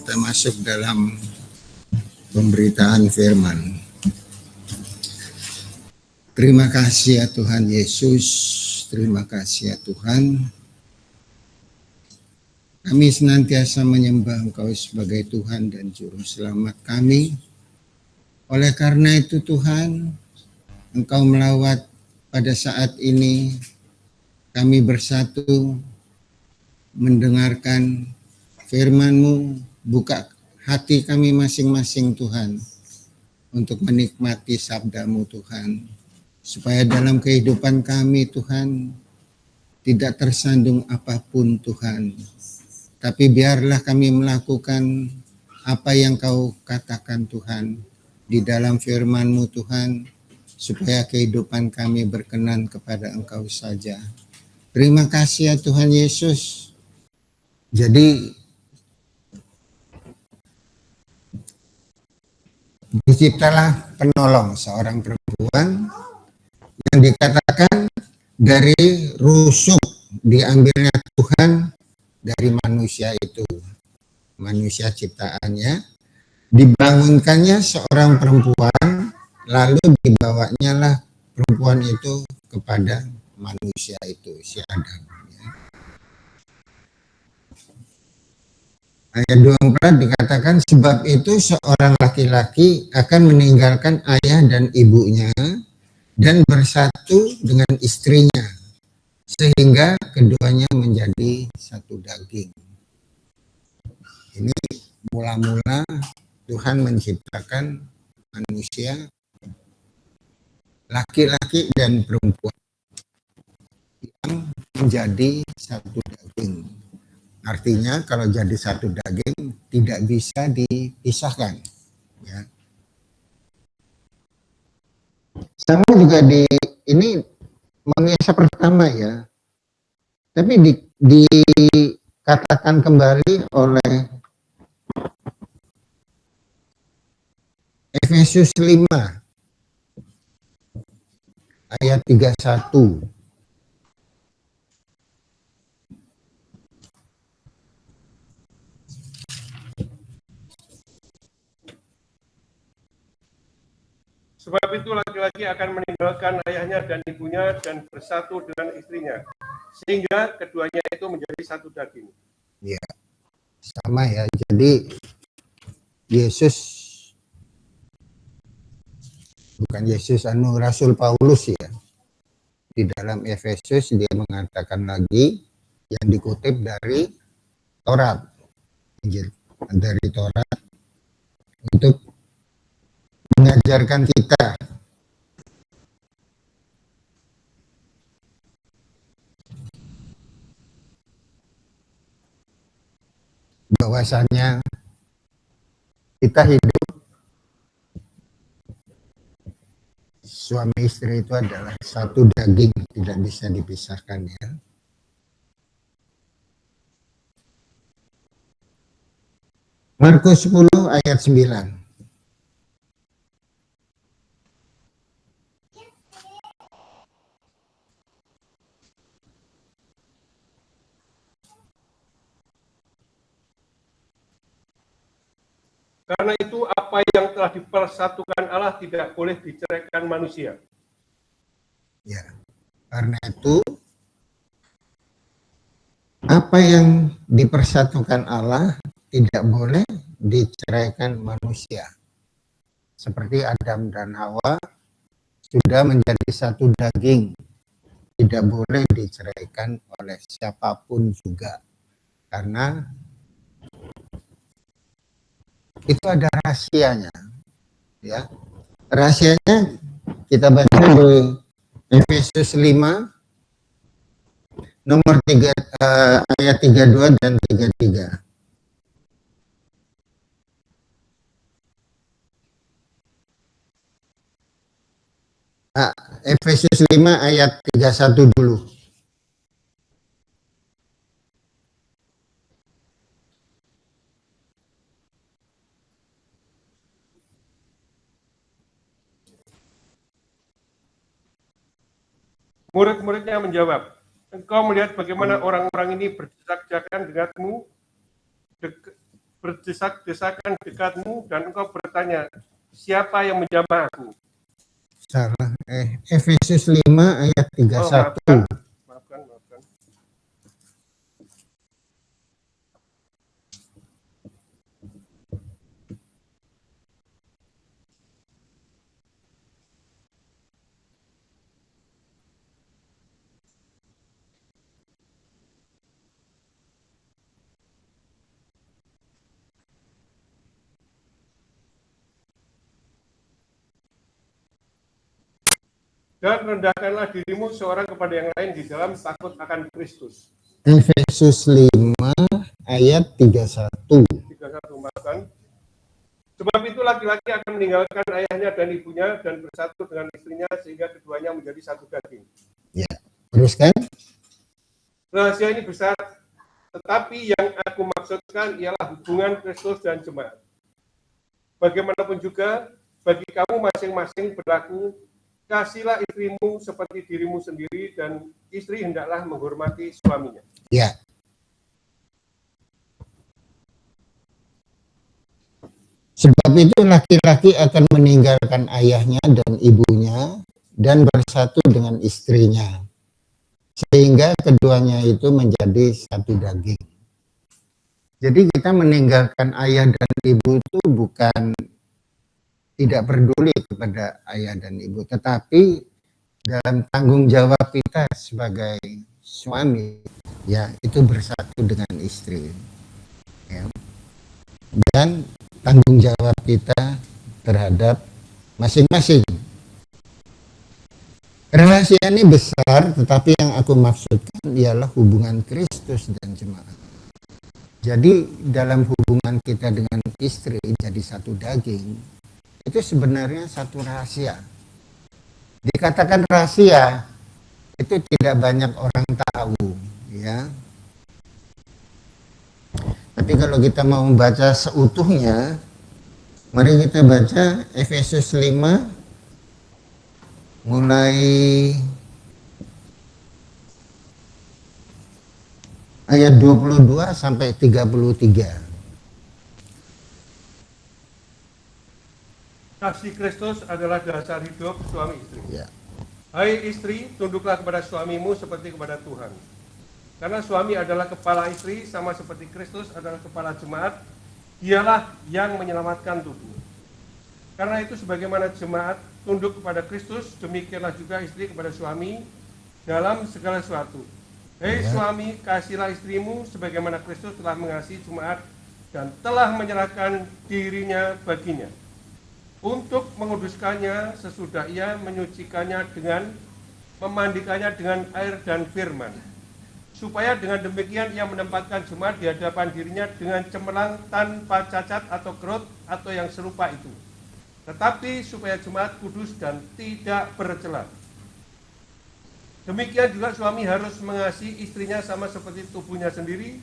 kita masuk dalam pemberitaan firman. Terima kasih ya Tuhan Yesus, terima kasih ya Tuhan. Kami senantiasa menyembah Engkau sebagai Tuhan dan Juru Selamat kami. Oleh karena itu Tuhan, Engkau melawat pada saat ini kami bersatu mendengarkan firman-Mu, buka hati kami masing-masing Tuhan untuk menikmati sabda-Mu Tuhan. Supaya dalam kehidupan kami Tuhan tidak tersandung apapun Tuhan. Tapi biarlah kami melakukan apa yang Kau katakan Tuhan di dalam firman-Mu Tuhan. Supaya kehidupan kami berkenan kepada Engkau saja. Terima kasih ya Tuhan Yesus. Jadi diciptalah penolong seorang perempuan yang dikatakan dari rusuk diambilnya Tuhan dari manusia itu, manusia ciptaannya, dibangunkannya seorang perempuan, lalu dibawanya lah perempuan itu kepada manusia itu, si Adam. Ayat 24 dikatakan, sebab itu seorang laki-laki akan meninggalkan ayah dan ibunya dan bersatu dengan istrinya, sehingga keduanya menjadi satu daging. Ini mula-mula Tuhan menciptakan manusia, laki-laki dan perempuan, yang menjadi satu daging. Artinya kalau jadi satu daging tidak bisa dipisahkan. Ya. Sama juga ini manusia pertama ya. Tapi dikatakan kembali oleh Efesus 5 ayat 31. Sebab itu laki-laki akan meninggalkan ayahnya dan ibunya dan bersatu dengan istrinya, sehingga keduanya itu menjadi satu daging. Ya, sama ya. Jadi Yesus, bukan Yesus, Rasul Paulus ya. Di dalam Efesus dia mengatakan lagi yang dikutip dari Taurat, dari Taurat untuk mengajarkan kita bahwasanya kita hidup suami istri itu adalah satu daging, tidak bisa dipisahkan ya. Markus 10 ayat 9. Karena itu apa yang telah dipersatukan Allah tidak boleh diceraikan manusia. Ya, karena itu apa yang dipersatukan Allah tidak boleh diceraikan manusia. Seperti Adam dan Hawa sudah menjadi satu daging, tidak boleh diceraikan oleh siapapun juga. Karena itu ada rahasianya. Ya. Rahasianya kita baca di Efesus 5 nomor 3 ayat 32 dan 33. Efesus 5 ayat 31 dulu. Murid-muridnya menjawab, engkau melihat bagaimana orang-orang ini berdesak-desakan denganmu, berdesak-desakan dekatmu dan engkau bertanya, siapa yang menjamah aku? Salah. Efesus 5 ayat 31. Maafkan. Dan rendahkanlah dirimu seorang kepada yang lain di dalam takut akan Kristus. Efesus 5 ayat 31. 31, maafkan. Sebab itu laki-laki akan meninggalkan ayahnya dan ibunya dan bersatu dengan istrinya sehingga keduanya menjadi satu daging. Ya, teruskan. Rahasia ini besar, tetapi yang aku maksudkan ialah hubungan Kristus dan jemaat. Bagaimanapun juga, bagi kamu masing-masing berlaku, kasihlah istrimu seperti dirimu sendiri dan istri hendaklah menghormati suaminya. Ya. Sebab itu laki-laki akan meninggalkan ayahnya dan ibunya dan bersatu dengan istrinya, sehingga keduanya itu menjadi satu daging. Jadi kita meninggalkan ayah dan ibu itu bukan tidak peduli kepada ayah dan ibu, tetapi dalam tanggung jawab kita sebagai suami, ya itu bersatu dengan istri. Ya. Dan tanggung jawab kita terhadap masing-masing. Rahasia ini besar, tetapi yang aku maksudkan ialah hubungan Kristus dan jemaat. Jadi dalam hubungan kita dengan istri jadi satu daging, itu sebenarnya satu rahasia. Dikatakan rahasia, itu tidak banyak orang tahu, ya. Tapi kalau kita mau membaca seutuhnya, mari kita baca Efesus 5 mulai ayat 22 sampai 33. Kasih Kristus adalah dasar hidup suami istri. Ya. Hai istri, tunduklah kepada suamimu seperti kepada Tuhan. Karena suami adalah kepala istri, sama seperti Kristus adalah kepala jemaat, dialah yang menyelamatkan tubuh. Karena itu sebagaimana jemaat tunduk kepada Kristus, demikianlah juga istri kepada suami dalam segala sesuatu. Hei suami, kasihlah istrimu sebagaimana Kristus telah mengasihi jemaat dan telah menyerahkan dirinya baginya, untuk menguduskannya sesudah ia menyucikannya dengan memandikannya dengan air dan firman, supaya dengan demikian ia menempatkan jemaat di hadapan dirinya dengan cemerlang tanpa cacat atau kerut atau yang serupa itu, tetapi supaya jemaat kudus dan tidak bercela. Demikian juga suami harus mengasihi istrinya sama seperti tubuhnya sendiri.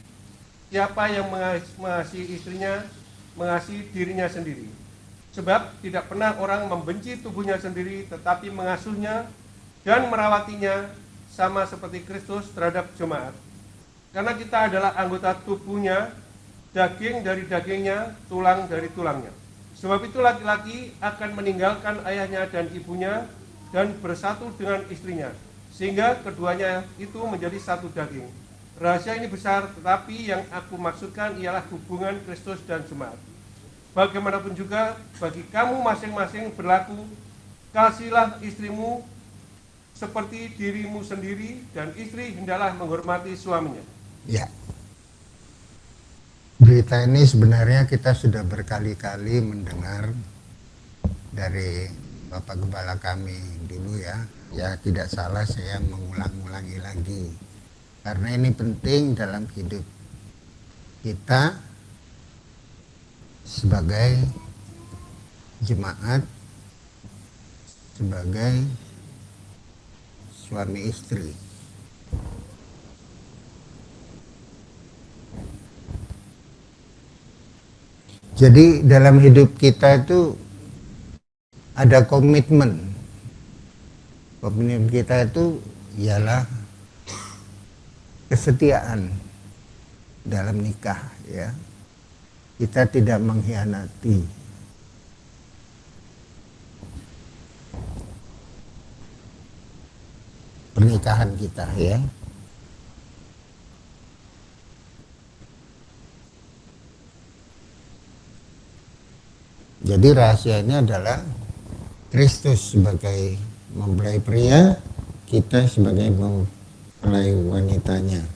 Siapa yang mengasihi istrinya, mengasihi dirinya sendiri. Sebab tidak pernah orang membenci tubuhnya sendiri, tetapi mengasuhnya dan merawatinya sama seperti Kristus terhadap jemaat. Karena kita adalah anggota tubuhnya, daging dari dagingnya, tulang dari tulangnya. Sebab itu laki-laki akan meninggalkan ayahnya dan ibunya dan bersatu dengan istrinya, sehingga keduanya itu menjadi satu daging. Rahasia ini besar, tetapi yang aku maksudkan ialah hubungan Kristus dan jemaat. Bagaimanapun juga, bagi kamu masing-masing berlaku, kasihlah istrimu seperti dirimu sendiri, dan istri hendaklah menghormati suaminya. Ya. Berita ini sebenarnya kita sudah berkali-kali mendengar dari Bapak Gembala kami dulu ya. Ya tidak salah saya mengulang-ulangi lagi. Karena ini penting dalam hidup kita sebagai jemaat, sebagai suami istri. Jadi dalam hidup kita itu ada komitmen. Komitmen kita itu ialah kesetiaan dalam nikah, ya. kita tidak mengkhianati pernikahan kita, ya. Jadi rahasianya adalah Kristus sebagai mempelai pria, kita sebagai mempelai wanitanya,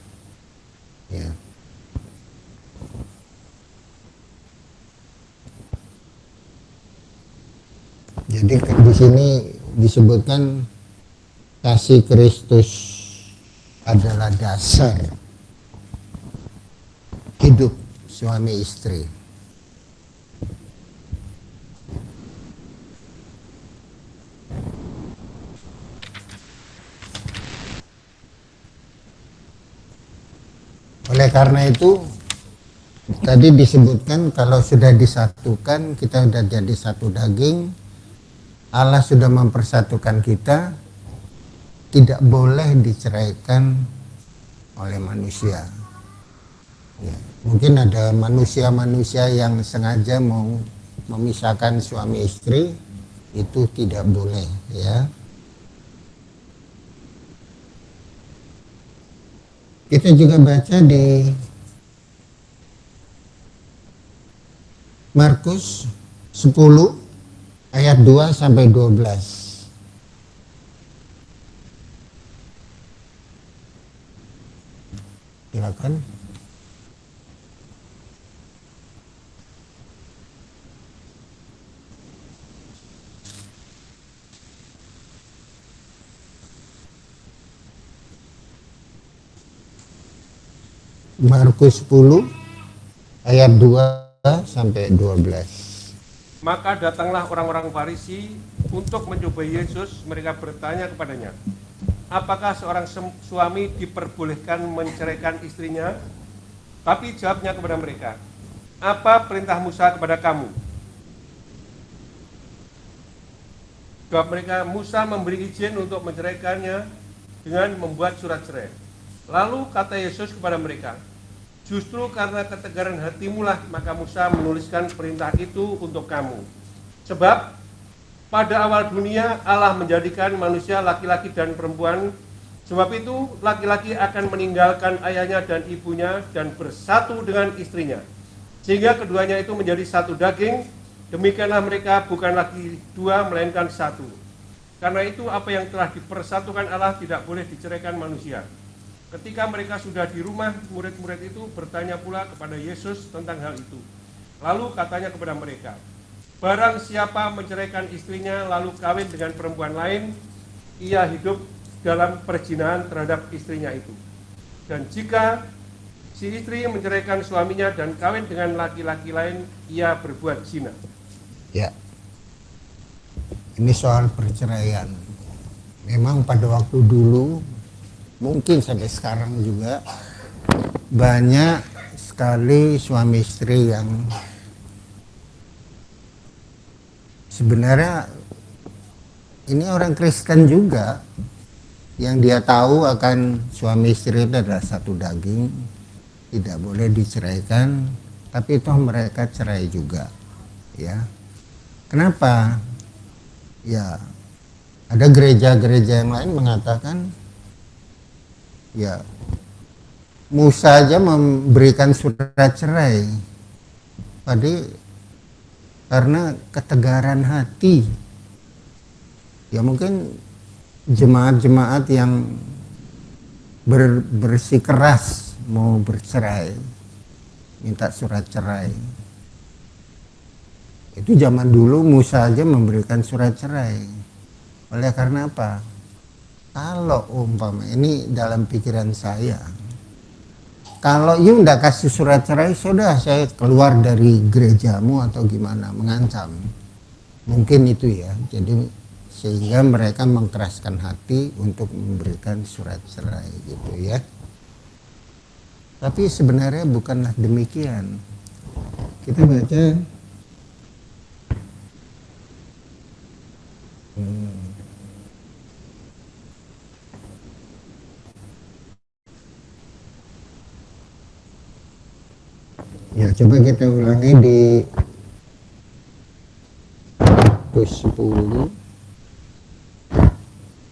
ya. Jadi di sini disebutkan kasih Kristus adalah dasar hidup suami istri. Oleh karena itu tadi disebutkan kalau sudah disatukan, kita sudah jadi satu daging, Allah sudah mempersatukan kita, tidak boleh diceraikan oleh manusia. Ya, mungkin ada manusia-manusia yang sengaja mau memisahkan suami istri, itu tidak boleh, ya. Kita juga baca di Markus 10 ayat 2 sampai 12. Silakan. Markus 10 ayat 2 sampai 12. Maka datanglah orang-orang Farisi untuk mencobai Yesus. Mereka bertanya kepadanya, apakah seorang suami diperbolehkan menceraikan istrinya? Tapi jawabnya kepada mereka, apa perintah Musa kepada kamu? Jawab mereka, Musa memberi izin untuk menceraikannya dengan membuat surat cerai. Lalu kata Yesus kepada mereka, justru karena ketegaran hatimulah maka Musa menuliskan perintah itu untuk kamu. Sebab pada awal dunia Allah menjadikan manusia laki-laki dan perempuan. Sebab itu laki-laki akan meninggalkan ayahnya dan ibunya dan bersatu dengan istrinya, sehingga keduanya itu menjadi satu daging. Demikianlah mereka bukan lagi dua melainkan satu. Karena itu apa yang telah dipersatukan Allah tidak boleh diceraikan manusia. Ketika mereka sudah di rumah, murid-murid itu bertanya pula kepada Yesus tentang hal itu. Lalu katanya kepada mereka, barang siapa menceraikan istrinya lalu kawin dengan perempuan lain, ia hidup dalam perzinahan terhadap istrinya itu. Dan jika si istri menceraikan suaminya dan kawin dengan laki-laki lain, ia berbuat zina. Ya, ini soal perceraian. Memang pada waktu dulu, mungkin sampai sekarang juga, banyak sekali suami istri yang sebenarnya ini orang Kristen juga, yang dia tahu akan suami istri itu adalah satu daging, tidak boleh diceraikan, tapi toh mereka cerai juga, ya. Kenapa? Ya, ada gereja-gereja yang lain mengatakan, ya, Musa aja memberikan surat cerai karena ketegaran hati. Ya mungkin jemaat-jemaat yang bersikeras mau bercerai, minta surat cerai. Itu zaman dulu Musa aja memberikan surat cerai. Oleh karena apa? Kalau umpama ini dalam pikiran saya, kalau you nggak kasih surat cerai, sudah saya keluar dari gerejamu atau gimana, mengancam. Mungkin itu ya. Jadi sehingga mereka mengkeraskan hati untuk memberikan surat cerai gitu ya. Tapi sebenarnya bukanlah demikian. Kita baca ya, coba kita ulangi di Markus 10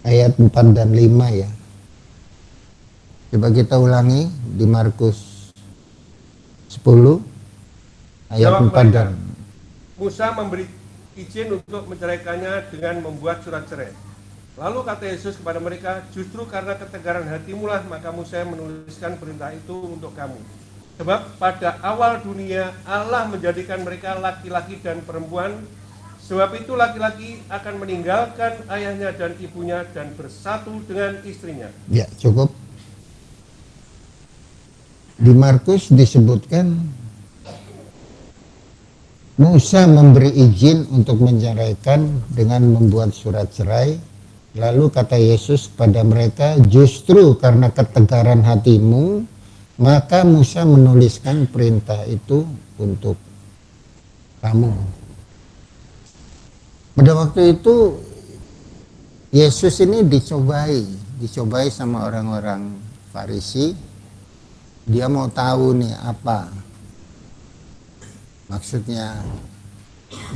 ayat 4 dan 5 ya. Coba kita ulangi di Markus 10 ayat Jawab 4 mereka, dan Musa memberi izin untuk menceraikannya dengan membuat surat cerai. Lalu kata Yesus kepada mereka, justru karena ketegaran hatimu lah maka Musa menuliskan perintah itu untuk kamu. Sebab pada awal dunia Allah menjadikan mereka laki-laki dan perempuan. Sebab itu laki-laki akan meninggalkan ayahnya dan ibunya dan bersatu dengan istrinya. ya cukup. Di Markus disebutkan Musa memberi izin untuk menceraikan dengan membuat surat cerai. Lalu kata Yesus kepada mereka, justru karena ketegaran hatimu, maka Musa menuliskan perintah itu untuk kamu. Pada waktu itu Yesus ini dicobai sama orang-orang Farisi. Dia mau tahu nih apa maksudnya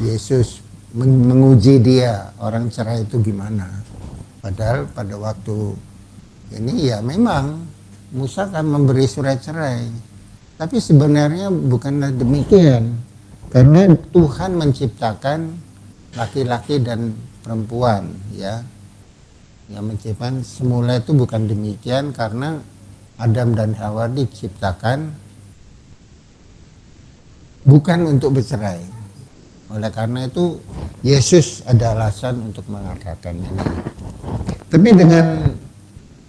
Yesus menguji dia, orang cerai itu gimana. Padahal pada waktu ini ya memang Musa kan memberi surat cerai. Tapi sebenarnya bukanlah demikian. Karena Tuhan menciptakan laki-laki dan perempuan ya. Yang menciptakan semula itu bukan demikian, karena Adam dan Hawa diciptakan bukan untuk bercerai. Oleh karena itu Yesus ada alasan untuk mengatakan ini. Tapi dengan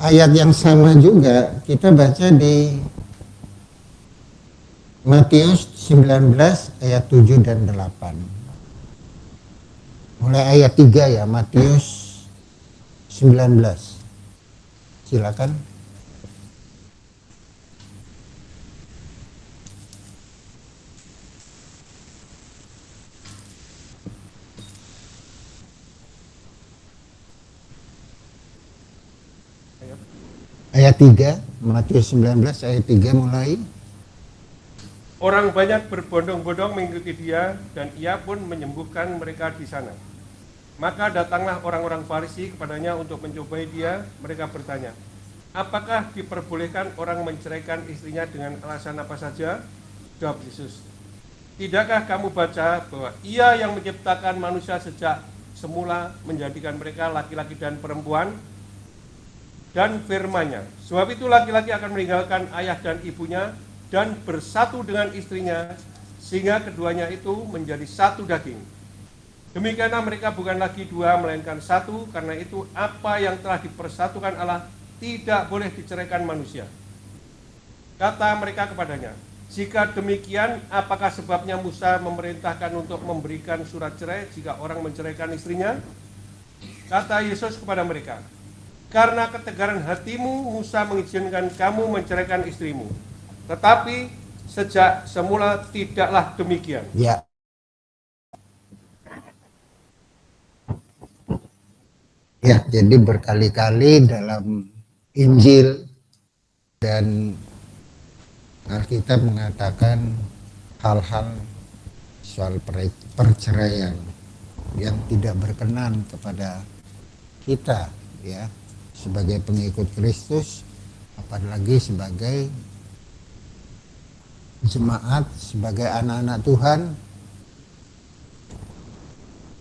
ayat yang sama juga kita baca di Matius 19 ayat 7 dan 8. Mulai ayat 3 ya, Matius 19. Silakan. Ayat 3, Matius 19 ayat 3 mulai. Orang banyak berbondong-bondong mengikuti dia dan ia pun menyembuhkan mereka di sana. Maka datanglah orang-orang Farisi kepadanya untuk mencobai dia. Mereka bertanya, apakah diperbolehkan orang menceraikan istrinya dengan alasan apa saja? Jawab Yesus, tidakkah kamu baca bahwa ia yang menciptakan manusia sejak semula menjadikan mereka laki-laki dan perempuan? Dan firman-Nya, sebab itu laki-laki akan meninggalkan ayah dan ibunya dan bersatu dengan istrinya, sehingga keduanya itu menjadi satu daging. Demikianlah mereka bukan lagi dua, melainkan satu. Karena itu apa yang telah dipersatukan Allah tidak boleh diceraikan manusia. Kata mereka kepadanya, jika demikian, apakah sebabnya Musa memerintahkan untuk memberikan surat cerai jika orang menceraikan istrinya? Kata Yesus kepada mereka, karena ketegaran hatimu Musa mengizinkan kamu menceraikan istrimu. Tetapi sejak semula tidaklah demikian. Ya. Ya, jadi berkali-kali dalam Injil dan Alkitab mengatakan hal-hal soal perceraian yang tidak berkenan kepada kita ya, sebagai pengikut Kristus, apalagi sebagai jemaat, sebagai anak-anak Tuhan.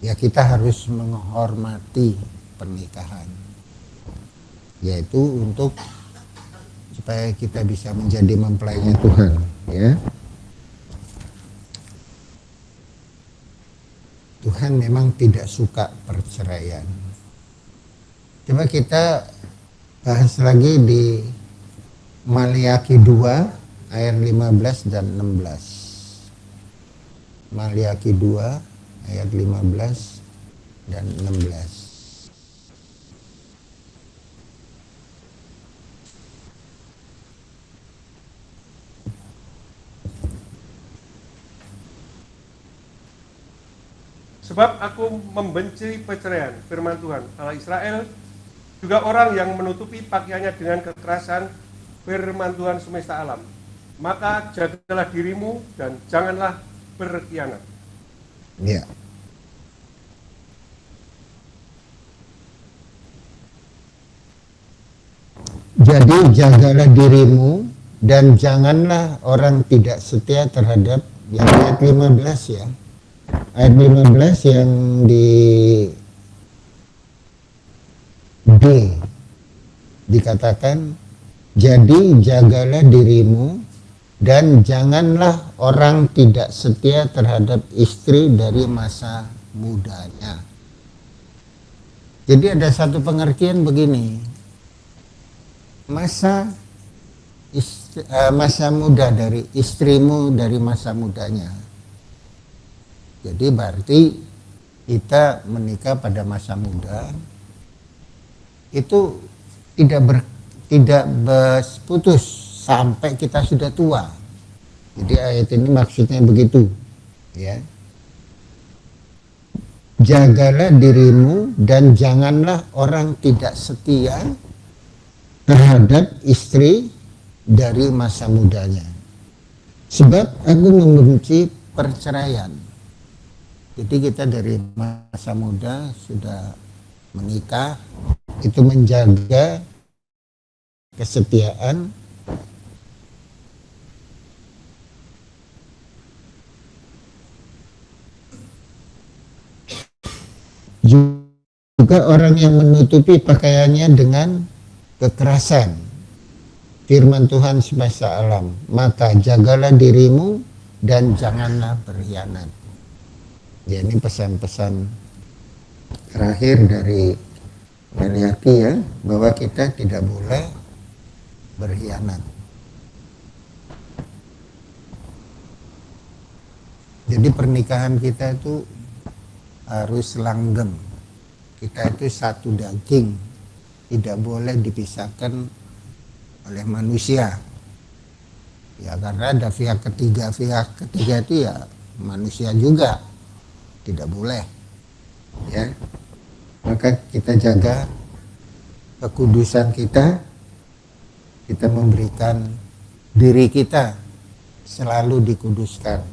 Ya, kita harus menghormati pernikahan, yaitu untuk supaya kita bisa menjadi mempelainya Tuhan ya. Tuhan memang tidak suka perceraian. Coba kita bahas lagi di Maliaki 2 ayat 15 dan 16. Maliaki 2 ayat 15 dan 16. Sebab aku membenci perceraian, firman Tuhan Allah Israel, juga orang yang menutupi pakaiannya dengan kekerasan, firman Tuhan semesta alam. maka jagalah dirimu dan janganlah berkhianat. Ya. Jadi jagalah dirimu dan janganlah orang tidak setia terhadap yang ayat 15 ya. Ayat 15 yang di B dikatakan, jadi jagalah dirimu dan janganlah orang tidak setia terhadap istri dari masa mudanya. Jadi ada satu pengertian begini, masa muda dari istrimu dari masa mudanya. Jadi berarti kita menikah pada masa muda itu tidak berputus sampai kita sudah tua. Jadi ayat ini maksudnya begitu, ya. Jagalah dirimu dan janganlah orang tidak setia terhadap istri dari masa mudanya. Sebab aku membenci perceraian. Jadi kita dari masa muda sudah menikah, itu menjaga kesetiaan juga orang yang menutupi pakaiannya dengan kekerasan. Firman Tuhan semesta alam, maka jagalah dirimu dan janganlah berkhianat. Ya, ini pesan-pesan terakhir dari Meliaki ya, bahwa kita tidak boleh berkhianat. Jadi pernikahan kita itu harus langgeng. Kita itu satu daging, tidak boleh dipisahkan oleh manusia. Ya karena ada pihak ketiga itu ya manusia juga, tidak boleh. Ya, maka kita jaga kekudusan kita memberikan diri kita selalu dikuduskan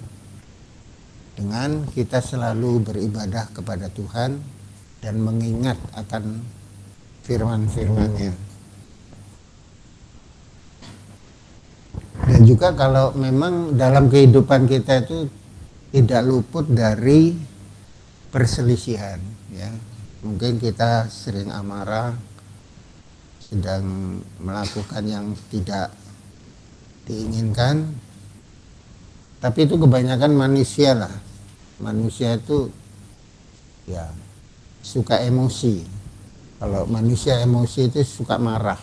dengan kita selalu beribadah kepada Tuhan dan mengingat akan firman-firman-Nya. Dan juga kalau memang dalam kehidupan kita itu tidak luput dari perselisihan, ya. Mungkin kita sering amarah, sedang melakukan yang tidak diinginkan, tapi itu kebanyakan manusia lah. Manusia itu ya suka emosi. Kalau manusia emosi itu suka marah.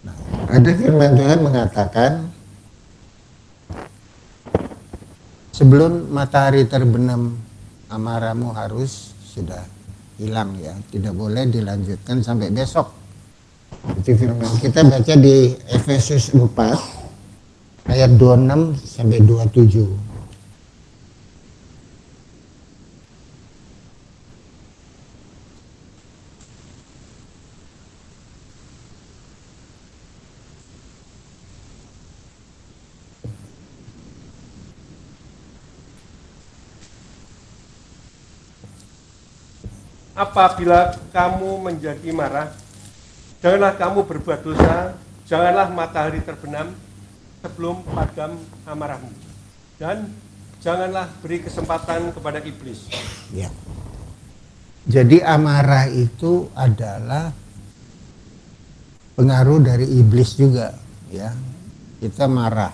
Nah, ada firman Tuhan mengatakan, sebelum matahari terbenam amarahmu harus sudah hilang, ya, tidak boleh dilanjutkan sampai besok. Itu firman kita baca di Efesus 4 ayat 26 sampai 27. Apabila kamu menjadi marah, janganlah kamu berbuat dosa, janganlah matahari terbenam sebelum padam amarahmu, dan janganlah beri kesempatan kepada iblis. Ya. Jadi amarah itu adalah pengaruh dari iblis juga, ya. Kita marah,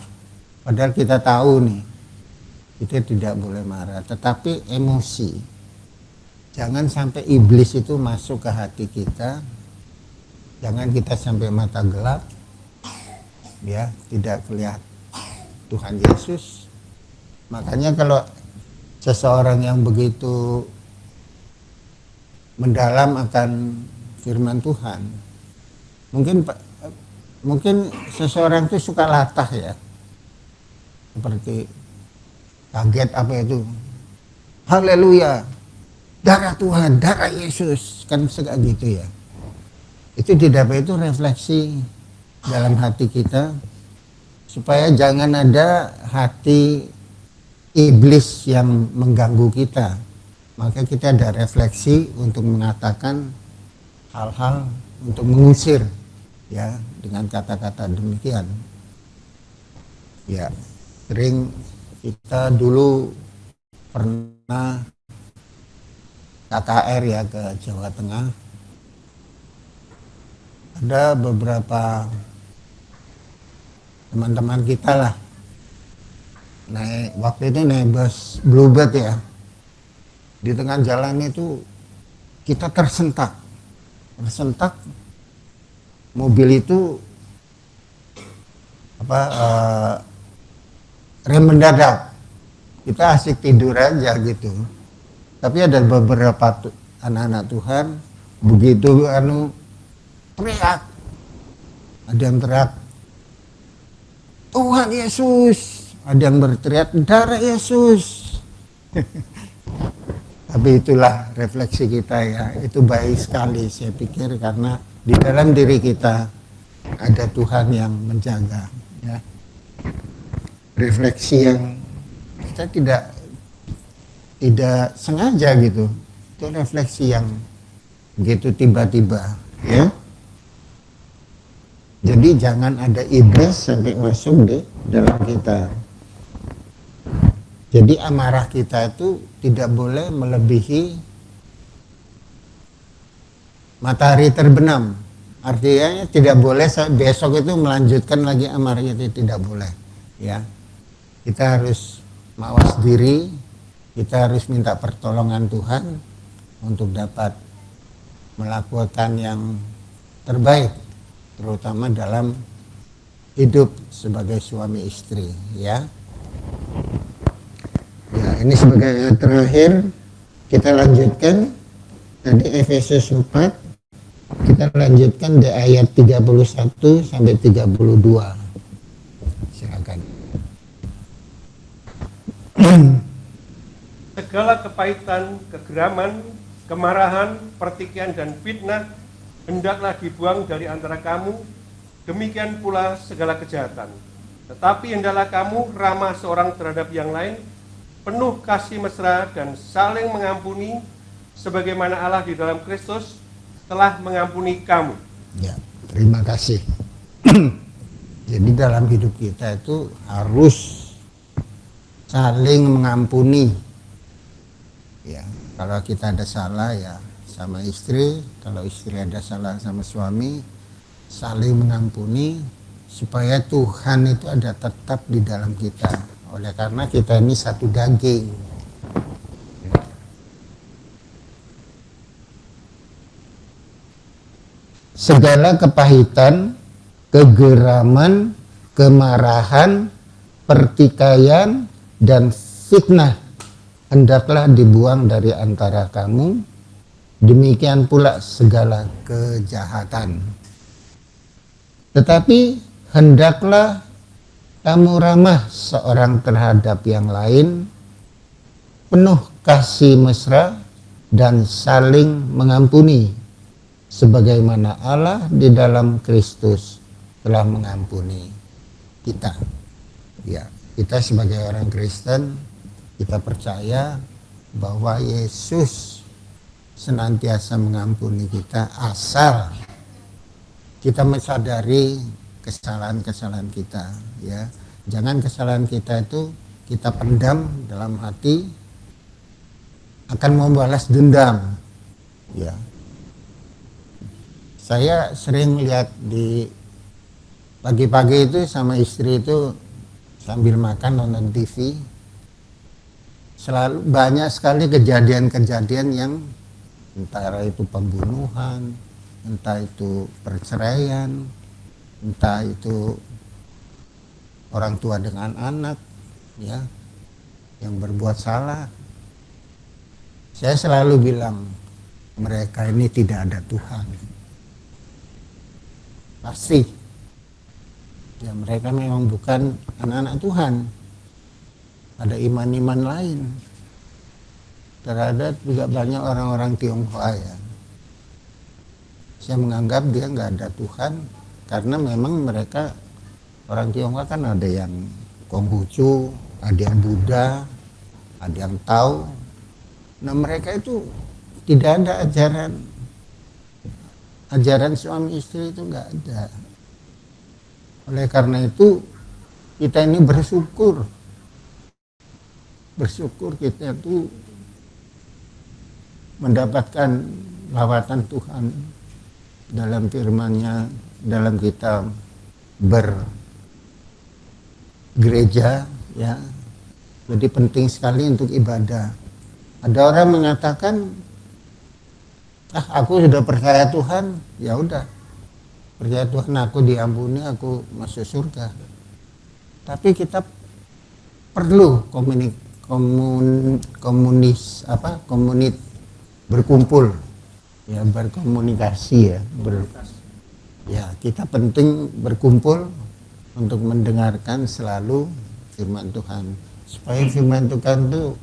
padahal kita tahu nih, kita tidak boleh marah, tetapi emosi. Jangan sampai iblis itu masuk ke hati kita. Jangan kita sampai mata gelap, ya, tidak kelihatan Tuhan Yesus. Makanya kalau seseorang yang begitu mendalam akan firman Tuhan, mungkin seseorang itu suka latah, ya, seperti kaget apa itu, haleluya, darah Tuhan, darah Yesus, kan suka gitu, ya. Itu tidak apa, itu refleksi dalam hati kita supaya jangan ada hati iblis yang mengganggu kita. Maka kita ada refleksi untuk mengatakan hal-hal untuk mengusir, ya, dengan kata-kata demikian. Ya, sering kita dulu pernah KKR ya ke Jawa Tengah. Ada beberapa teman-teman kita lah waktu itu naik bus Bluebird ya. Di tengah jalan itu kita tersentak mobil itu rem mendadak. Kita asik tidur aja gitu, tapi ada beberapa anak-anak Tuhan begitu teriak, ada yang teriak Tuhan Yesus, ada yang berteriak darah Yesus. Tapi itulah refleksi kita ya, itu baik sekali saya pikir, karena di dalam diri kita ada Tuhan yang menjaga ya. Refleksi yang kita tidak sengaja gitu, itu refleksi yang begitu tiba-tiba ya. Jadi jangan ada iblis sampai masuk di dalam kita. Jadi amarah kita itu tidak boleh melebihi matahari terbenam. Artinya tidak boleh besok itu melanjutkan lagi amarah itu, tidak boleh. Ya, kita harus mawas diri, kita harus minta pertolongan Tuhan untuk dapat melakukan yang terbaik, terutama dalam hidup sebagai suami istri. Ya. Ya, ini sebagai yang terakhir kita lanjutkan tadi Efesus 4, kita lanjutkan di ayat 31 sampai 32. Silakan. Segala kepahitan, kegeraman, kemarahan, pertikaian dan fitnah hendaklah dibuang dari antara kamu, demikian pula segala kejahatan. Tetapi hendaklah kamu ramah seorang terhadap yang lain, penuh kasih mesra dan saling mengampuni, sebagaimana Allah di dalam Kristus telah mengampuni kamu. Ya, terima kasih. Jadi dalam hidup kita itu harus saling mengampuni. Ya, kalau kita ada salah ya sama istri, kalau istri ada salah sama suami, saling mengampuni supaya Tuhan itu ada tetap di dalam kita. Oleh karena kita ini satu daging. Segala kepahitan, kegeraman, kemarahan, pertikaian, dan fitnah hendaklah dibuang dari antara kamu, demikian pula segala kejahatan. Tetapi hendaklah kamu ramah seorang terhadap yang lain, penuh kasih mesra dan saling mengampuni, sebagaimana Allah di dalam Kristus telah mengampuni kita. Ya, kita sebagai orang Kristen, kita percaya bahwa Yesus senantiasa mengampuni kita asal kita menyadari kesalahan-kesalahan kita, ya. Jangan kesalahan kita itu kita pendam dalam hati, akan membalas dendam, ya. Saya sering lihat di pagi-pagi itu sama istri itu sambil makan nonton TV, selalu banyak sekali kejadian-kejadian yang entah itu pembunuhan, entah itu perceraian, entah itu orang tua dengan anak, ya, yang berbuat salah. Saya selalu bilang, mereka ini tidak ada Tuhan. Pasti. Ya, mereka memang bukan anak-anak Tuhan. Ada iman-iman lain. Terhadap juga banyak orang-orang Tionghoa ya. Saya menganggap dia nggak ada Tuhan karena memang mereka Orang Tionghoa kan ada yang Konghucu, ada yang Buddha, ada yang Tao. Nah mereka itu tidak ada ajaran suami istri, itu nggak ada. Oleh karena itu kita ini bersyukur kita itu mendapatkan lawatan Tuhan dalam firman-Nya, dalam kita bergereja, ya. Jadi penting sekali untuk ibadah. Ada orang mengatakan, aku sudah percaya Tuhan, ya udah, percaya Tuhan, aku diampuni, aku masuk surga. Tapi kita perlu berkumpul, ya, berkomunikasi, ya, kita penting berkumpul untuk mendengarkan selalu firman Tuhan, supaya firman Tuhan itu,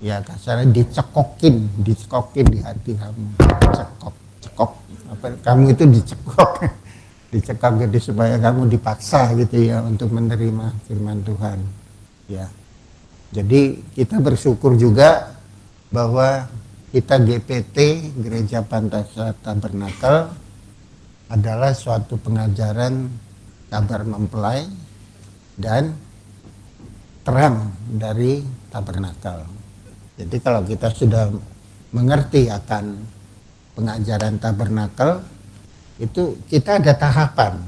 ya, kasarnya dicekokin di hati kamu, cekok, kamu itu dicekok gitu, supaya kamu dipaksa gitu ya untuk menerima firman Tuhan, ya. Jadi kita bersyukur juga bahwa kita GPT Gereja Pantasya Tabernakel adalah suatu pengajaran kabar mempelai dan terang dari tabernakel. Jadi kalau kita sudah mengerti akan pengajaran tabernakel, itu kita ada tahapan.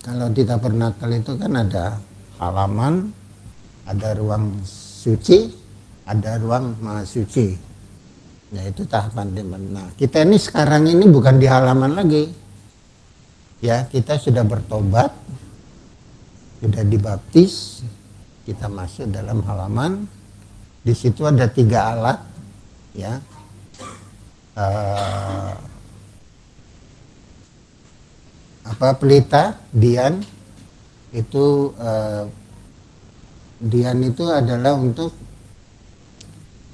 Kalau di tabernakel itu kan ada halaman, ada ruang suci, ada ruang maha suci. Nah itu tahapan. Nah kita ini sekarang ini bukan di halaman lagi, ya, kita sudah bertobat, sudah dibaptis, kita masuk dalam halaman. Di situ ada 3 alat, ya, pelita, dian. Itu dian itu adalah untuk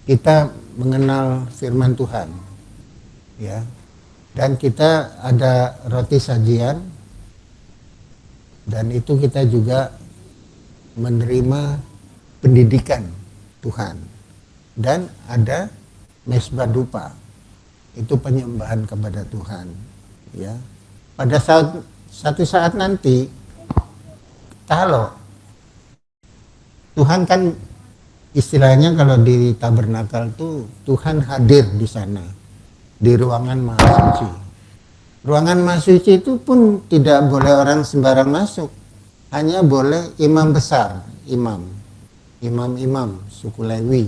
kita mengenal firman Tuhan, ya. Dan kita ada roti sajian, dan itu kita juga menerima pendidikan Tuhan. Dan ada mesbah dupa, itu penyembahan kepada Tuhan, ya. Pada satu saat nanti, kalau Tuhan kan istilahnya kalau di tabernakel tuh Tuhan hadir di sana, di ruangan maha suci. Ruangan maha suci itu pun tidak boleh orang sembarang masuk, hanya boleh imam besar, imam suku Lewi.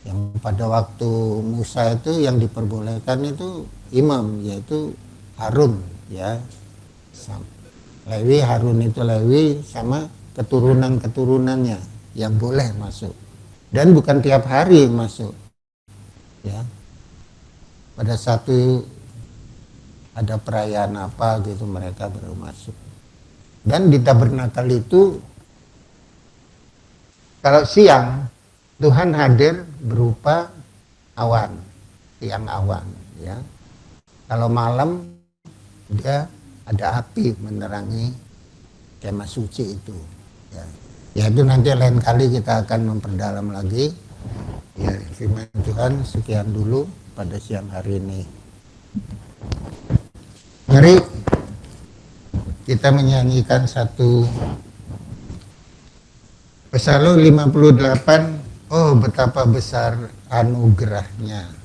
Yang pada waktu Musa itu yang diperbolehkan itu imam, yaitu Harun, ya. Lewi, Harun itu Lewi sama keturunannya yang boleh masuk, dan bukan tiap hari masuk, ya. Pada satu ada perayaan apa gitu mereka baru masuk. Dan di tabernakel itu kalau siang Tuhan hadir berupa awan, tiang awan, ya. Kalau malam dia ada api menerangi kemah suci itu, ya. Ya itu nanti lain kali kita akan memperdalam lagi, ya, firman Tuhan. Sekian dulu pada siang hari ini. Mari kita menyanyikan satu Psalm 58. Oh betapa besar anugerahnya.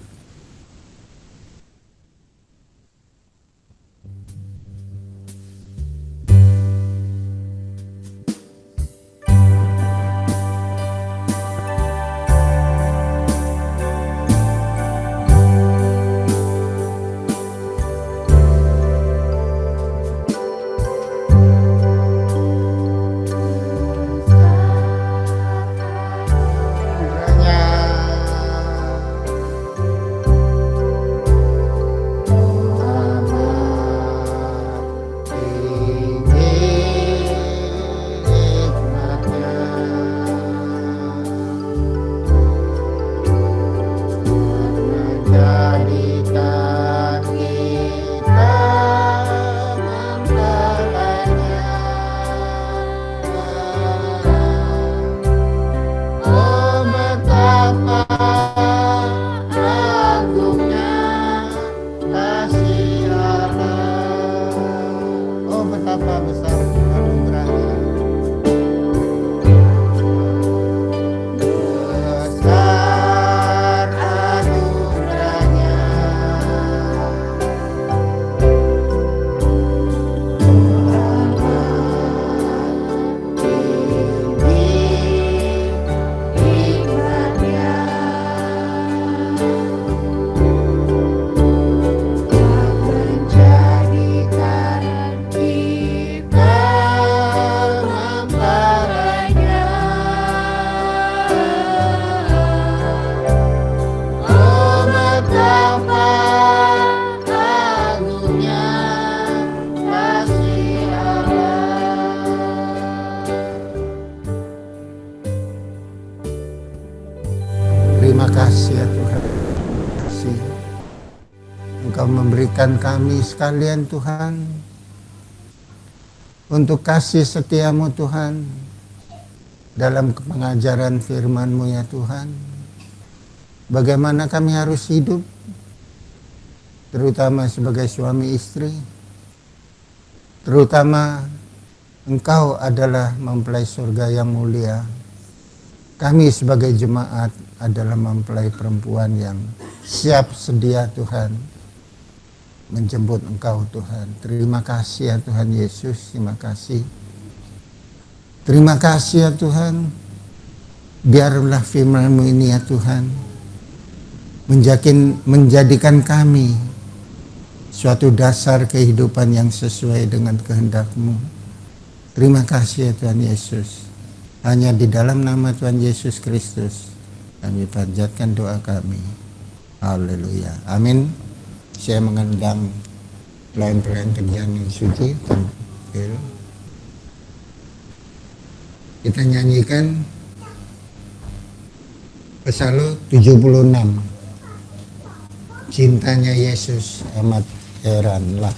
kasih ya Tuhan. Terima kasih. Engkau memberikan kami sekalian Tuhan untuk kasih setiamu Tuhan dalam pengajaran firman-Mu ya Tuhan. Bagaimana kami harus hidup, terutama sebagai suami istri, terutama Engkau adalah mempelai surga yang mulia. Kami sebagai jemaat adalah mempelai perempuan yang siap sedia Tuhan menjemput Engkau Tuhan. Terima kasih ya Tuhan Yesus, terima kasih. Terima kasih ya Tuhan. Biarlah firman-Mu ini ya Tuhan menjadikan kami suatu dasar kehidupan yang sesuai dengan kehendak-Mu. Terima kasih ya Tuhan Yesus. Hanya di dalam nama Tuhan Yesus Kristus kami panjatkan doa kami. Haleluya. Amin. Saya mengundang pelayan-pelayan kerjaan yang suci. Kita nyanyikan Psalm 76. Cintanya Yesus amat heranlah.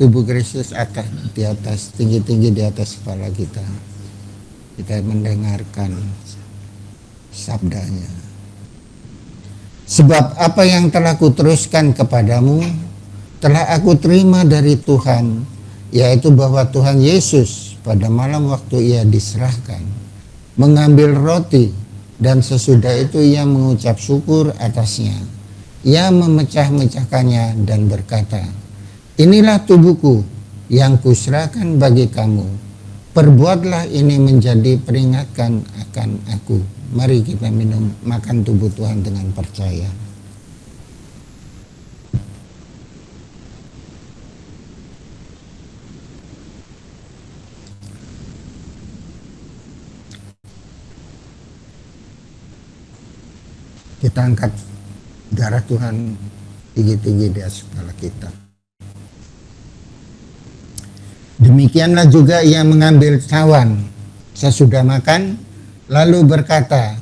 Tubuh Kristus akan di atas, tinggi-tinggi di atas kepala kita. Kita mendengarkan sabdanya. Sebab apa yang telah kuteruskan kepadamu telah aku terima dari Tuhan, yaitu bahwa Tuhan Yesus pada malam waktu ia diserahkan mengambil roti, dan sesudah itu ia mengucap syukur atasnya. Ia memecah-mecahkannya dan berkata, "Inilah tubuhku yang kuserahkan bagi kamu. Perbuatlah ini menjadi peringatan akan aku." Mari kita makan tubuh Tuhan dengan percaya. Kita angkat darah Tuhan tinggi-tinggi di atas kepala kita. Demikianlah juga ia mengambil cawan sesudah makan, lalu berkata,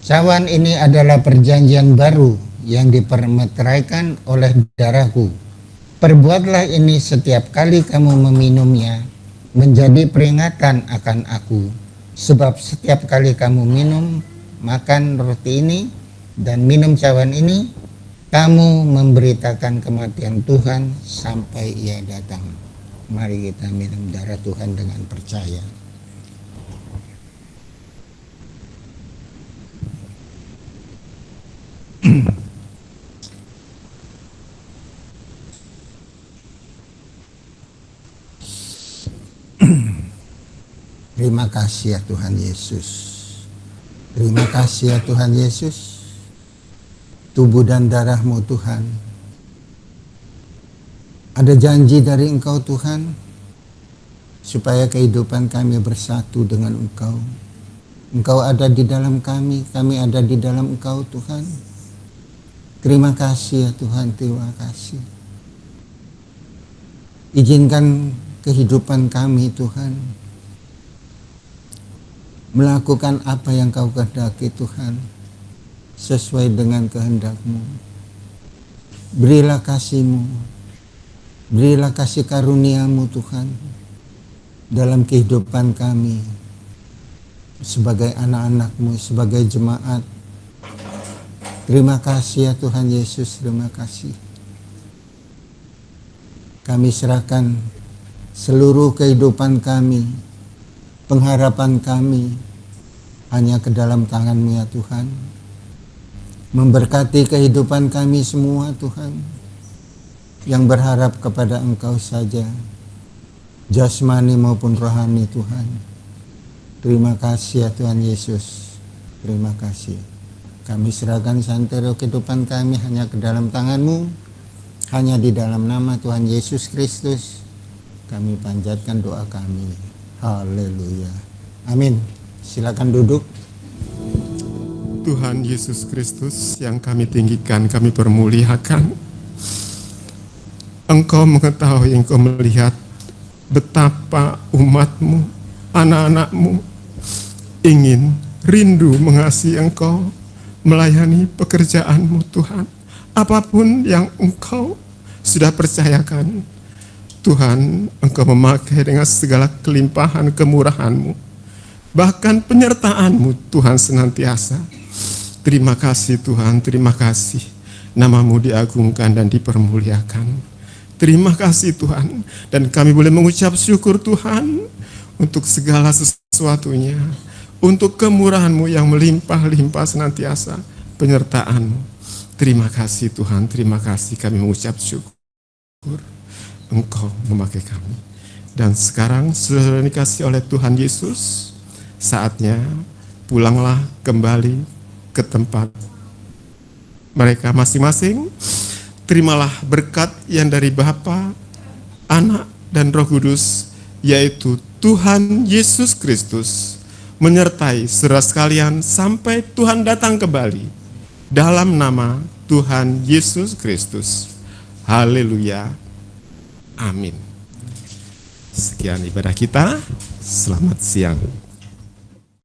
cawan ini adalah perjanjian baru yang dipermeteraikan oleh darahku. Perbuatlah ini setiap kali kamu meminumnya, menjadi peringatan akan aku. Sebab setiap kali kamu makan roti ini dan minum cawan ini, kamu memberitakan kematian Tuhan sampai ia datang. Mari kita minum darah Tuhan dengan percaya. Terima kasih ya Tuhan Yesus. Terima kasih ya Tuhan Yesus. Tubuh dan darah-Mu Tuhan. Ada janji dari Engkau Tuhan, supaya kehidupan kami bersatu dengan Engkau. Engkau ada di dalam kami ada di dalam Engkau Tuhan. Terima kasih ya Tuhan, terima kasih. Izinkan kehidupan kami Tuhan, melakukan apa yang Kau kehendaki Tuhan, sesuai dengan kehendak-Mu. Berilah kasih-Mu, berilah kasih karunia-Mu Tuhan, dalam kehidupan kami, sebagai anak-anak-Mu, sebagai jemaat. Terima kasih ya Tuhan Yesus, terima kasih. Kami serahkan seluruh kehidupan kami, pengharapan kami, hanya ke dalam tangan-Mu ya Tuhan. Memberkati kehidupan kami semua Tuhan, yang berharap kepada Engkau saja, jasmani maupun rohani Tuhan. Terima kasih ya Tuhan Yesus, terima kasih. Kami serahkan santero kehidupan kami hanya ke dalam tangan-Mu, hanya di dalam nama Tuhan Yesus Kristus kami panjatkan doa kami. Haleluya, amin. Silakan duduk. Tuhan Yesus Kristus yang kami tinggikan, kami permuliakan. Engkau mengetahui, Engkau melihat betapa umat-Mu, anak-anak-Mu ingin rindu mengasihi Engkau, melayani pekerjaan-Mu Tuhan. Apapun yang Engkau sudah percayakan, Tuhan, Engkau memakai dengan segala kelimpahan kemurahan-Mu, bahkan penyertaan-Mu Tuhan senantiasa. Terima kasih Tuhan, terima kasih. Nama-Mu diagungkan dan dipermuliakan. Terima kasih Tuhan, dan kami boleh mengucap syukur Tuhan untuk segala sesuatunya, untuk kemurahan-Mu yang melimpah-limpah senantiasa, penyertaan-Mu. Terima kasih Tuhan, terima kasih, kami mengucap syukur Engkau memakai kami. Dan sekarang sudah dikasih oleh Tuhan Yesus, saatnya pulanglah kembali ke tempat mereka masing-masing. Terimalah berkat yang dari Bapa, Anak, dan Roh Kudus, yaitu Tuhan Yesus Kristus, menyertai saudara sekalian sampai Tuhan datang kembali. Dalam nama Tuhan Yesus Kristus. Haleluya. Amin. Sekian ibadah kita. Selamat siang.